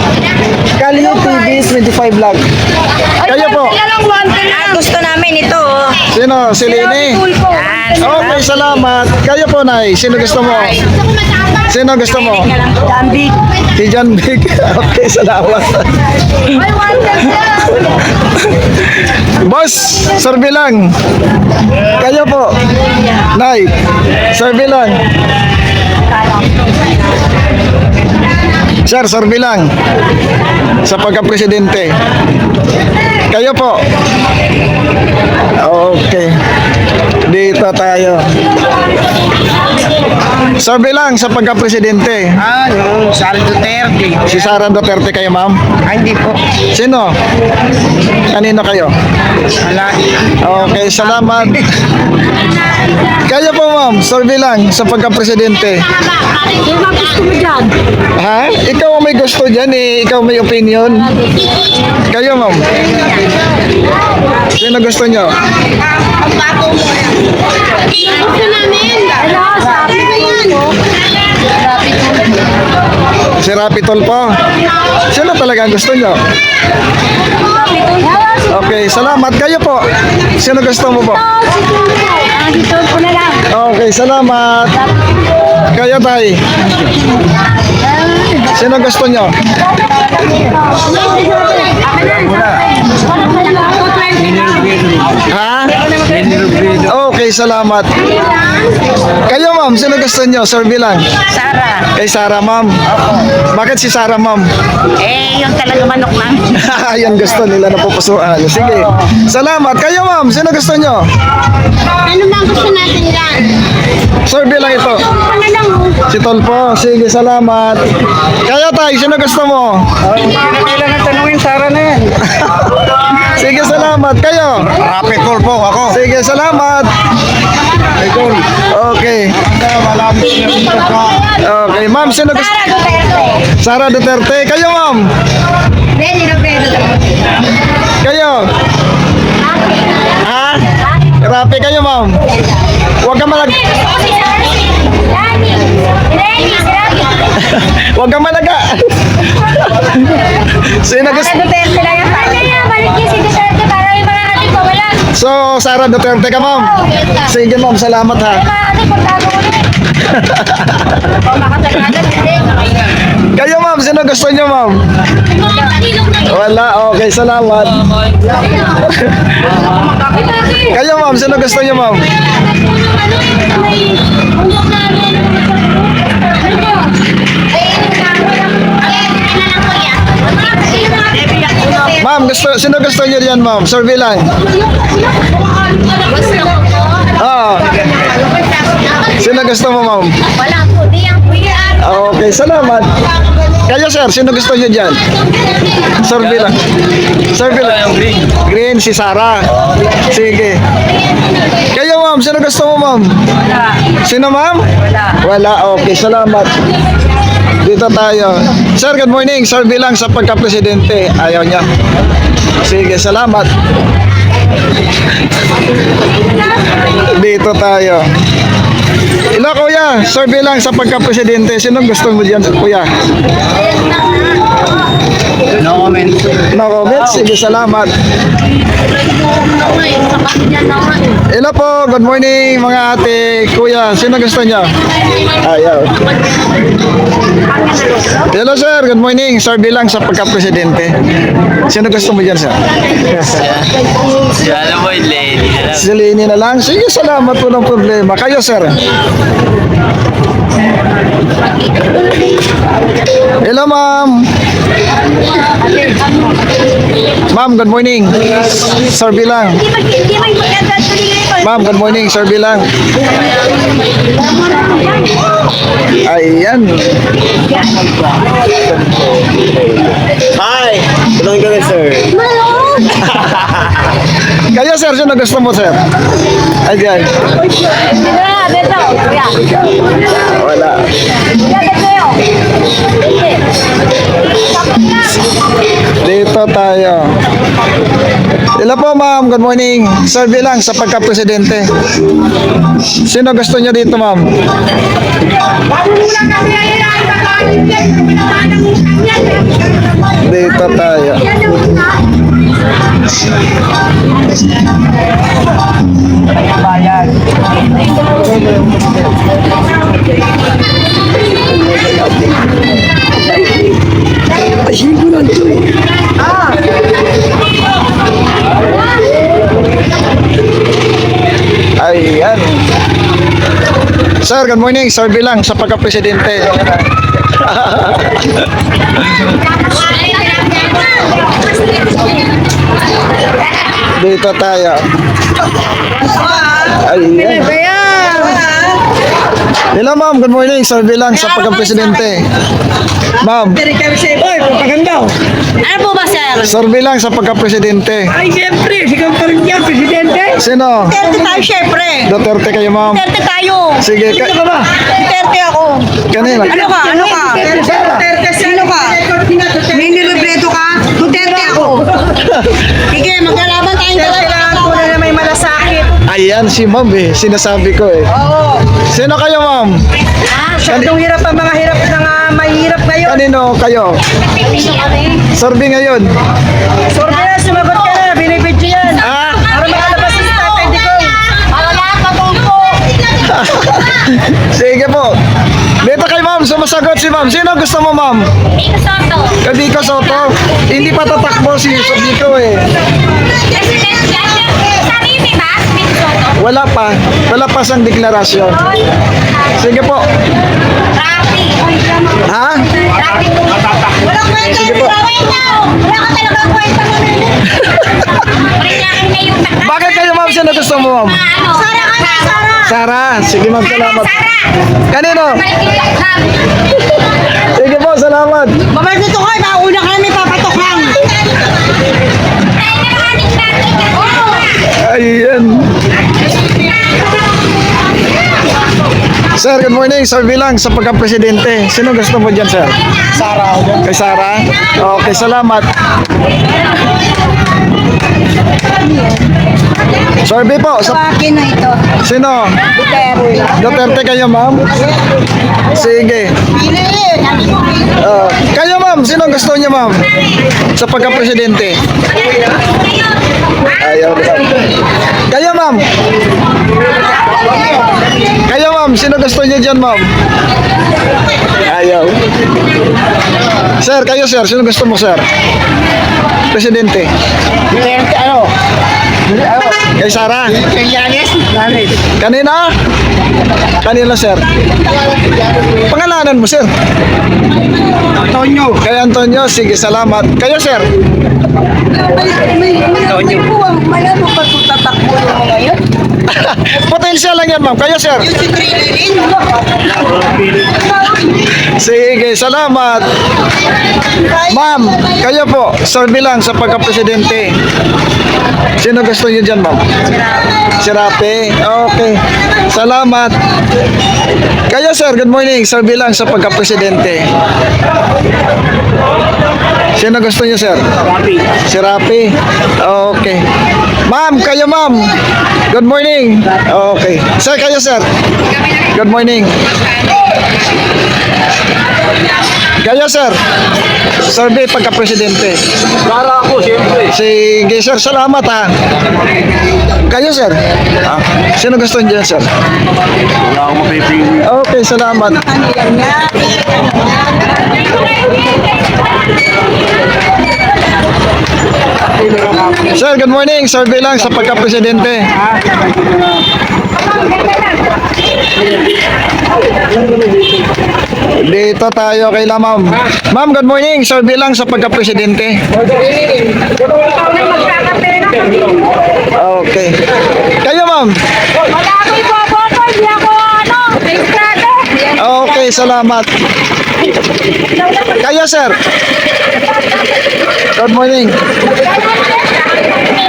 Kalye TV 25 vlog. Kayo po. Gusto namin ito. Sino? Si Lene. Yan. Okay, salamat. Kayo po, Nay. Sino gusto mo? Sino gusto mo? Dambik. Si John Big. Okay, salamat. Boss, survey lang. Kayo po. Nay, survey lang. Sir, survey lang. Sa pagka-presidente. Kayo po. Okay. Dito tayo. Survey lang sa pagka-presidente. Yung Sara Duterte. Si Sara Duterte kayo, ma'am? Hindi po. Sino? Kanino kayo? Wala. Okay, salamat. Kayo po, ma'am. Survey lang sa pagka-presidente. Sino gusto mo dyan? Ha? Ikaw ang may gusto dyan eh. Ikaw may opinion. Kayo, ma'am. Sino gusto nyo? Gusto namin. Ano, sabi ko yan. Si Rapi Tulfo. Sino talaga ang gusto nyo? Okay, salamat. Kayo po. Sino gusto mo po? Dito po na lang. Okay, salamat. Kayo, tay. Sino gusto nyo? Ha? Okay, salamat. Kayo, ma'am, sino gusto nyo? Survey lang. Sara. Kay Sara, ma'am. Bakit si Sara, ma'am? Yung talaga manok lang. Yan gusto nila na pupusuan. Sige. Salamat. Kayo, ma'am, sino gusto nyo? Ano ba gusto natin dyan? Survey lang ito. Ano lang. Si Tolpo. Sige, salamat. Kayo, tay, sino gusto mo? Kailangan tanungin Sara na yan. Sige, salamat. Kayo? Rapi Tulfo ako. Sige, salamat. Idol. Okay. Malapit na rin ka. Okay, ma'am, sino gusto? Sara Duterte. Sara Duterte. Kayo, ma'am? Lenny Robredo. Kayo? Ha? Rapi kayo, ma'am. Huwag ka malag... Huwag ka malaga. Sino gusto? Duterte lang yan. Balik niya si Duterte para yung mga ating wala. So, Sara Duterte ka, ma'am? Sige, ma'am. Salamat, ha. Mga ating pagtago ulit. Makatalaga, hindi. Kayo, ma'am, sino gusto niyo, ma'am? Wala, okay, salamat. Kayo, ma'am, sino gusto niyo, ma'am? Ma'am, sino gusto niyo diyan, ma'am? Survey lang. Oo. Sino gusto mo, ma'am? Wala po, di ang kuya. Okay, salamat. Kayo, sir, sino gusto niyo diyan? Survey lang. Survey lang. Green, si Sarah. Sige. Kayo, ma'am, sino gusto mo, ma'am? Sino, ma'am? Wala, okay, salamat. Dito tayo. Sir, good morning. Survey lang sa pagka-presidente. Ayaw niya. Sige, salamat. Dito tayo. Hello, kuya. Survey lang sa pagka-presidente. Sino gusto mo dyan, kuya? No comment. No comment? Sige, salamat. Hello po. Good morning, mga ate. Kuya, sino gusto niya? Ayaw. Hello, sir. Good morning. Survey lang sa pagka-presidente. Sino gusto mo dyan, sir? Si alam mo, lady. Si Lenny na lang? Sige, salamat po ng problema. Kayo, sir? Hello, ma'am. Ma'am, good morning. Survey lang. Ma'am, good morning. Survey lang. Ayan. Hi! Tulungan kami, sir. Kayo, sir, sino gusto mo, sir? Ayan. Wala. Dito tayo. Hello po, ma'am. Good morning. Survey lang sa pagka-presidente. Sino gusto niyo dito, ma'am? Dito tayo. Ayan. Sir, good morning. Survey lang sa pagka-presidente. Dito tayo. Ayan. Hello, ma'am. Good morning. Survey lang sa pagka-presidente. Ma'am, Ano po ba, sir? survey lang sa pagka-presidente. Ay, siyempre, sigaw pa rin yan, Presidente. Sino? Duterte tayo, syempre. Duterte kayo, ma'am. Duterte tayo. Sige, Duterte ako. kanina. Ano ka? Ano ka? Sino ka? May nilibreto ka? Duterte ako. Sige, maglalaban tayong dalawa. Kailangan ko na may malasakit. Ayan si ma'am eh. Sinasabi ko eh. Oo. Sino kayo, ma'am? Masyadong hirap ang mga hirap na nga mahirap ngayon. Kanino kayo? Survey ngayon. Sorry na, sumagot ka na. Binibidyo yan. Ah, Para makalabas sa tatay di ko. Wala ka po. sige po. Dito kay ma'am, sumasagot si ma'am. Sino gusto mo, ma'am? Ito Soto. Kadico Soto. Hindi pa tatakbo si Sobico eh. President Gasher. Sarili ba? Ito Soto. Wala pa. Wala pa siyang deklarasyon. Sige po. Rafi. Ha? Rafi po. Wala kwenta. Sige po. Wala ka talaga kwenta mo na yun. Parilakin na yung takot. Bakit kayo, ma'am? Sino gusto mo, ma'am? Ano? Sara ka na, Sara. Sara. Sige, ma'am. Salamat. Sara. Kanino? Balikin. Sige po, salamat. Babalik dito ko, mauna ka namin papatok lang. Ayan. Sir, good morning. Survey lang sa pagka-presidente. Sino gusto mo dyan, sir? Sara. Kay Sara? Okay, salamat. Survey po. Sa, Akin na ito. sino? Duterte kayo, ma'am? Sige. Kayo, ma'am. Sino gusto niyo, ma'am? Sa pagka-presidente? Ayaw na. Kayo, ma'am. Kayo, ma'am. Sino gusto niyo dyan, ma'am? Ayaw. Sir, kayo sir, sino gusto mo sir? Presidente. Ano? Kay Sara. Kay Yanis? Yanis. Kanina? Kanina sir. Pangalanan mo sir. Antonio. Kay Antonio, sige salamat. Kayo sir. May buwang malamang pa ito tatakbo yung mga yun. Potensyal lang yan ma'am. Kayo sir. Si Trilin. Sige, salamat. Ma'am, kayo po, survey lang sa pagka-presidente. Sino gusto niyo dyan, ma'am? Si Rapi. Okay. Salamat. Kayo, sir, good morning. Survey lang sa pagka-presidente. Sino gusto niyo, sir? Rapi. Si Rapi. Okay. Ma'am, kayo, ma'am. Good morning. Okay. Sir, kayo, sir. Good morning. Kayo, sir. Survey pagka-presidente. Para ako, siyempre. Sige, sir. Salamat, ha. Kayo, sir. Sino gusto niyo, sir? Wala akong mapipili. Okay, salamat. Sir, good morning. Survey lang sa pagka-presidente. Dito tayo kay la ma'am. Ma'am, good morning. Survey lang sa pagka-presidente. Okay. Kayo, ma'am. Wala akong ipoboto, hindi ako registrado. Okay, salamat. Kayo, sir. Good morning.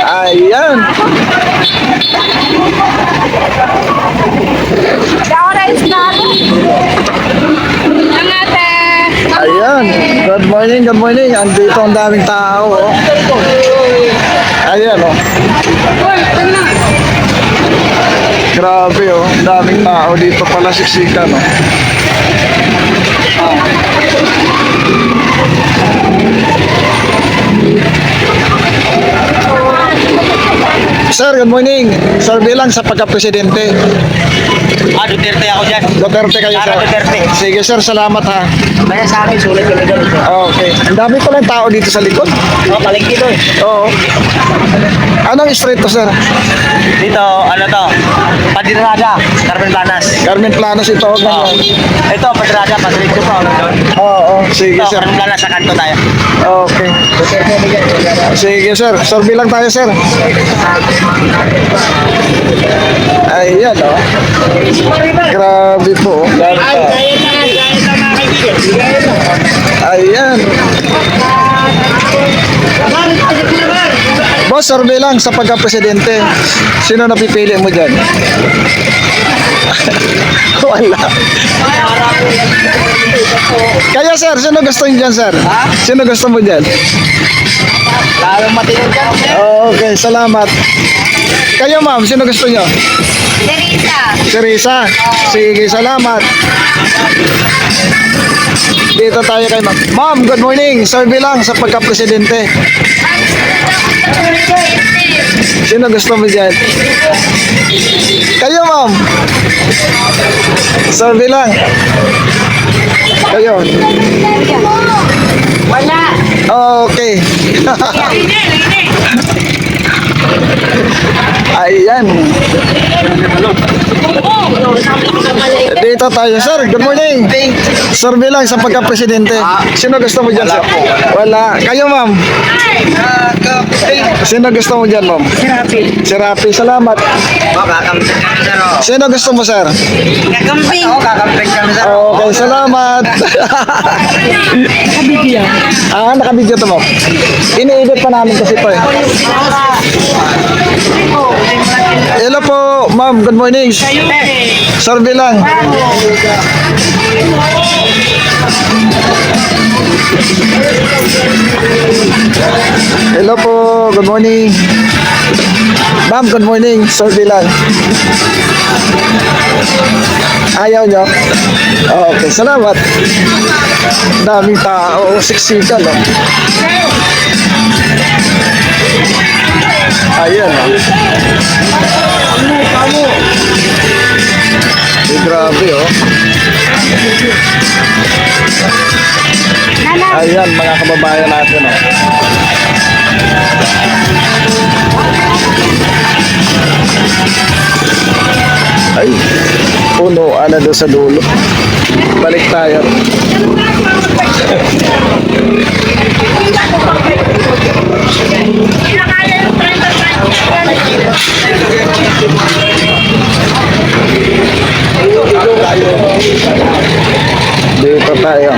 Ayan. Hindi ako registrado. Ang ate. Ayan. Good morning, good morning. Andito ang daming tao. Oh. Ayan, oh. Grabe, oh. Ang daming tao dito pala siksikan, oh. Sir, good morning. Survey lang sa pagka-presidente. Duterte ako dyan. Duterte kayo, sir. Sara Duterte. Sige, sir. Salamat, ha. Kaya sa akin, sulit kami dyan. Okay. Ang dami palang tao dito sa likod. Palengke to eh. Oo. Anong street to, sir? Dito, ano to? Padirada, Carmen Planas. Carmen Planas ito. Oh. Ito, Padirada, Padirada po. Oo. Sige, Ito, sir. Carmen Planas, sa kanto tayo. Okay. Sige, sir. Survey lang tayo, sir. Ayan, oh. Grabe po. Grabe pa. Ayan. Boss, survey lang sa pagka-presidente. Sino napipili mo dyan? Wala. Kaya, sir, sino gusto niyo dyan, sir? Sino gusto mo dyan? Lalong matinod dyan. Okay, salamat. Kayo, ma'am, sino gusto niyo? Teresa. Si Risa. Sige, salamat. Dito tayo kay ma'am. Ma'am, good morning. Survey lang sa pagka-presidente. Sino gusto mo dyan? Kayo, ma'am. Survey lang. Kayo. Wala. Okay. Ayan. Dito tayo, sir. Good morning. Survey lang sa pagka-presidente. Sino gusto mo dyan, sir? Wala. Kayo, ma'am. Sino gusto mo dyan, ma'am? Si Rapi. Salamat. Sino gusto mo, sir? Kakamping. Ako, kakamping kami sa Okay, salamat. Nakabidyo. Nakabidyo to, ma'am. Ini-edit pa namin kasi to, eh. Hello po, ma'am. Good morning. Survey lang. Hello po. Good morning. Ma'am, good morning. Survey lang. Ayaw nyo? Okay, salamat. Daming tao. Siksikan, no? Ayan, no? Grabe, oh. Ayan, mga kababayan natin. Oh. Ay, puno na doon sa dulo. Balik tayo. Dito tayo.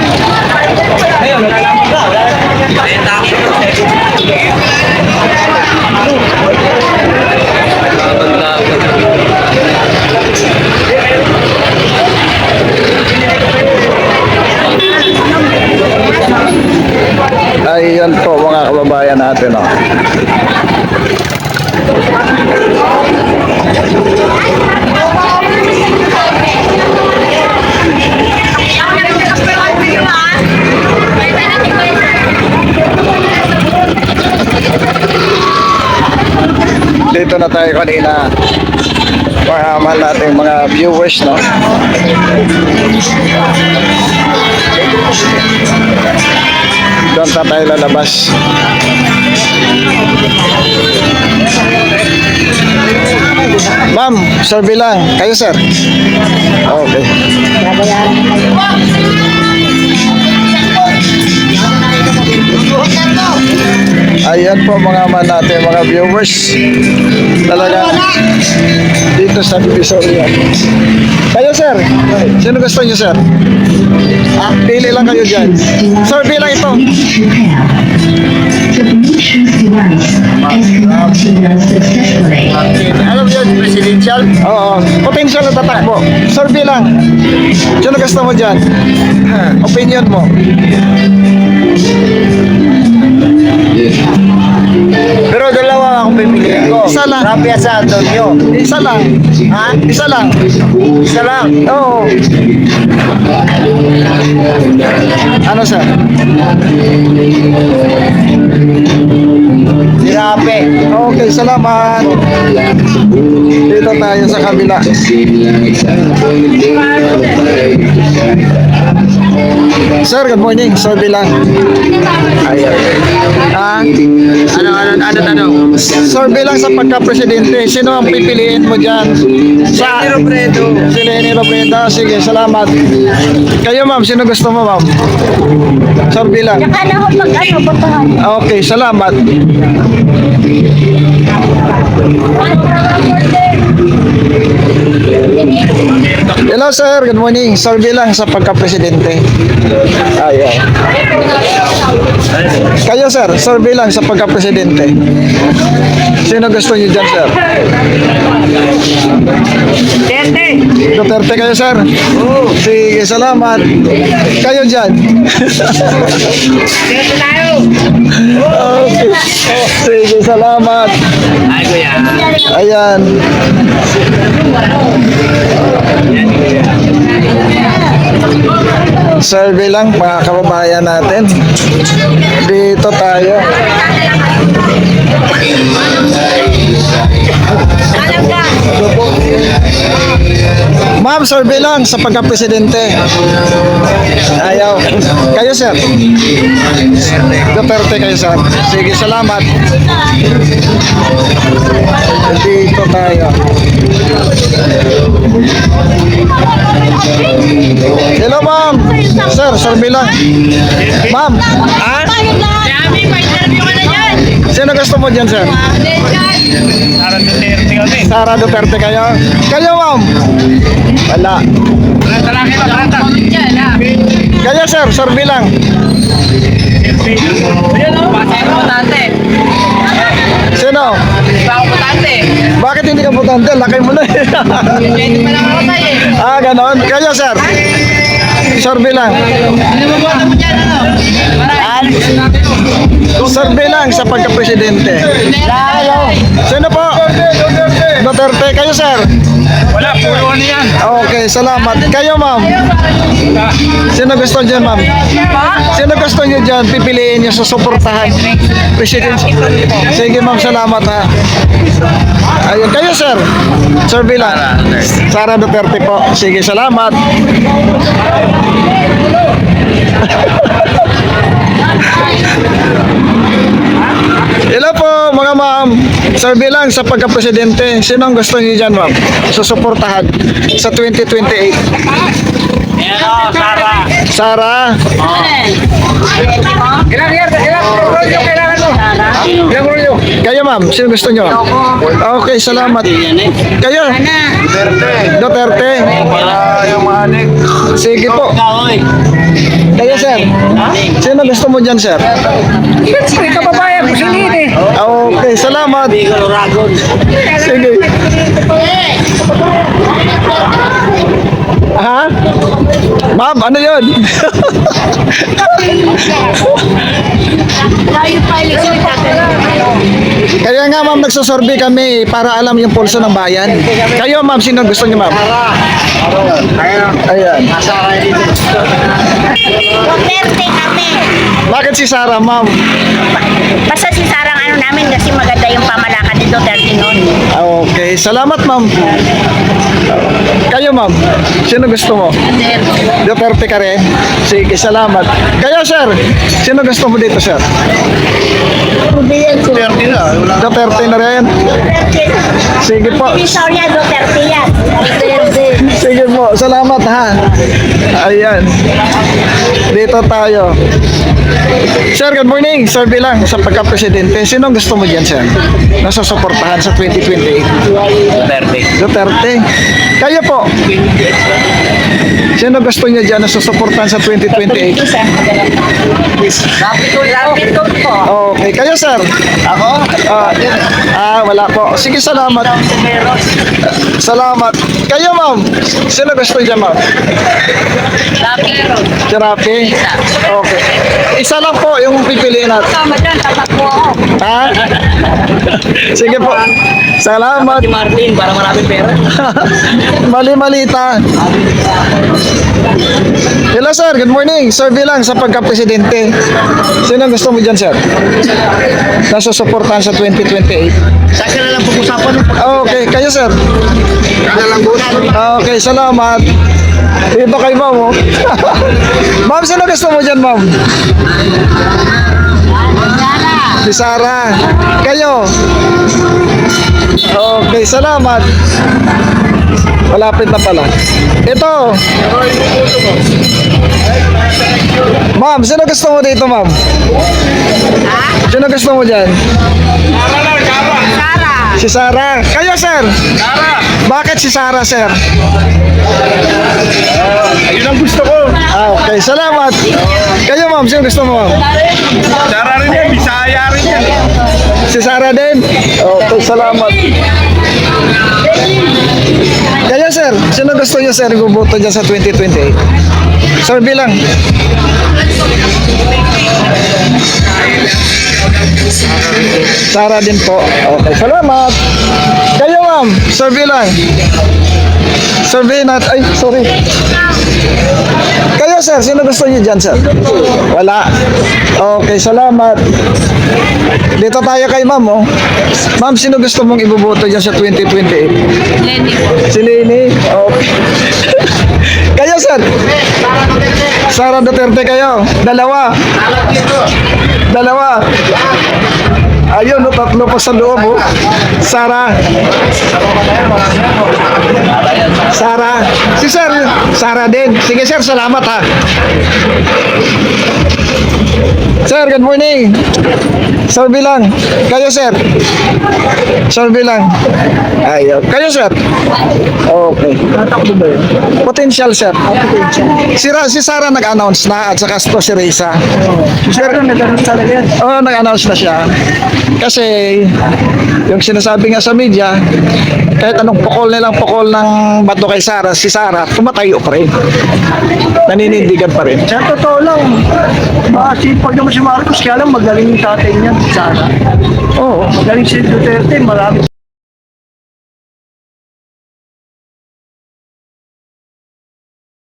Ayan po mga kababayan natin. Oh. Dito na tayo kanina. Para mahal natin mga viewers, no? Doon na tayo lalabas. Ma'am, survey lang. Kayo, sir? Okay. Ayan po mga man natin, mga viewers. Talaga dito sa Divisoria. Kayo, sir? Sino gusto niyo, sir? Pili lang kayo dyan. Survey lang ito. Alam mo yun, presidential? Oo, potential na tatakbo. Survey lang. Sino gusto mo dyan? Opinion mo. Pero dalawa akong pipiliin ko. Isa lang. Rapia sa Antonio. Isa lang. Ha? Isa lang. Isa lang. Oo. Ano, sir? Si Rapi. Okay, salamat. Dito tayo sa kabila. Sir, good morning. Survey lang. Ayan. Ano tanong? Survey lang sa pagka-presidente. Sino ang pipiliin mo dyan? Sa Robredo. Si Leni Robredo. Sige, salamat. Kayo, ma'am. Sino gusto mo, ma'am? Survey lang. Kala ko mag-ano, botohan. Okay, salamat. Hello, sir. Good morning. Survey lang sa pagka-presidente. Ayan. Kayo, sir. Survey lang sa pagka-presidente. Sino gusto niyo dyan, sir? Duterte kayo, sir? Sige, salamat. Kayo dyan. Okay. Sige, salamat. Ay, kuya. Ayan. Survey lang mga kababayan natin. Dito tayo. Ma'am, survey lang sa pagka-presidente. Ayaw. Kayo, sir? Duterte kayo, sir. Sige, salamat. Dito tayo. Hello, ma'am. Sir, survey lang. Ma'am, sino gusto mo dyan, sir? Sara Duterte kayo? Kayo, ma'am? Wala. Kayo, sir, survey lang. Sino? Bakit hindi ka butante? Lakay mo na eh. Ganon. Kayo, sir? Survey lang. Survey lang sa pagka-presidente. Sino po? Duterte. Kayo, sir? Wala, puro ano yan. Okay, salamat. Kayo, ma'am? Sino gusto niyo, ma'am? Sino gusto niyo dyan? Pipiliin niyo sa suportahan. President. Sige, ma'am. Salamat, ha. Ayun, kayo sir. Survey lang. Sara Duterte po. Sige, salamat. Hello po mga ma'am. Survey lang sa pagka-presidente. Sino ang gusto niyo dyan ma'am? Susuportahan sa 2028. Sara. Kayo ma'am, sino gusto niyo? Okay, salamat. Kayo? Duterte. Sige po. Kayo sir? Sino gusto mo dyan sir? Kababayan ko sila eh. Okay, salamat. Sige. Ha? Ma'am, ano yun? Kaya nga ma'am, nagsusurvey kami para alam yung pulso ng bayan. Kayo ma'am, sino gusto niyo ma'am? Ayan. Duterte kami. Bakit si Sara ma'am? Basta si Sarang ano namin kasi maganda yung pamalakad ni Duterte noon. Okay, salamat ma'am. Kayo ma'am, sino gusto mo? Duterte ka rin? Sige, salamat. Kayo sir, sino gusto mo dito sir? Duterte na rin? Sige po. Victoria Duterte yan. Duterte. Sige po, salamat ha. Ayan. Dito tayo. Sir, good morning. Survey lang sa pagka-presidente. Sino ang gusto mo dyan, sir? Nasusuportahan sa 2028? Duterte. Duterte. Kayo po. Sino gusto niyo dyan nasusuportahan sa 2028? Lapit po. Okay. Kayo, sir? Ako? Wala po. Sige, salamat. Salamat. Kayo, ma'am? Sino gusto niyo dyan, ma'am? Si Rafi? Okay. Isa lang po yung pipiliin natin. Tama dyan, tatakbo ako. Ha? Sige po. Salamat. Martin, para maraming pera. Mali-malita. Hello sir, good morning. Survey lang sa pagka-presidente. Sino gusto mo dyan sir? Nasusuportahan sa 2028. Saan ka na lang pag-usapan? Okay, kayo sir. Okay, salamat. Dito kay ma'am oh. Ma'am, sino gusto mo dyan ma'am? Si Sara. Kayo? Okay, salamat. Malapit na pala. Ito. Ma'am, sino gusto mo dito, ma'am? Sino gusto mo dyan? Sara. Si Sara. Kayo, sir? Sara. Bakit si Sara, sir? Ayun ang gusto ko. Okay, salamat. Kayo, ma'am, sino gusto mo, ma'am? Sara rin yan, Bisaya rin yan. Si Sara din? Okay, salamat. Kaya sir, sino gusto niyo sir buboto dyan sa 2028? Survey lang. Sara din po. Okay, salamat. Kayo ma'am, survey lang. Survey nat. Ay, sorry. Kayo sir, sino gusto niyo dyan sir? Wala. Okay, salamat. Dito tayo kay ma'am oh. Ma'am, sino gusto mong iboboto dyan sa 2028? Lenny po. Si Lini? Okay. Kayo sir? Sara Duterte kayo? Dalawa? Dalawa? Ayun, no, tatlo pa sa loob oh. Sara? Sara? Si sir? Sara din? Sige sir, salamat ha. Sir, good morning. Survey lang. Kayo, sir? Survey lang. Ayaw. Kayo, sir? Okay. Potential, sir. Si Sarah nag-announce na at saka si Reza. Si Sarah nag-announce talaga yan? Oo, nag-announce na siya. Kasi yung sinasabi nga sa media, kahit anong nilang pukol ng bato kay Sarah, si Sarah, tumatayo pa rin. Naninindigan pa rin. Sa totoo lang, masipag naman si Marcos, kaya lang magaling yung tatay niya, Sara. Oo. Magaling si Duterte, marami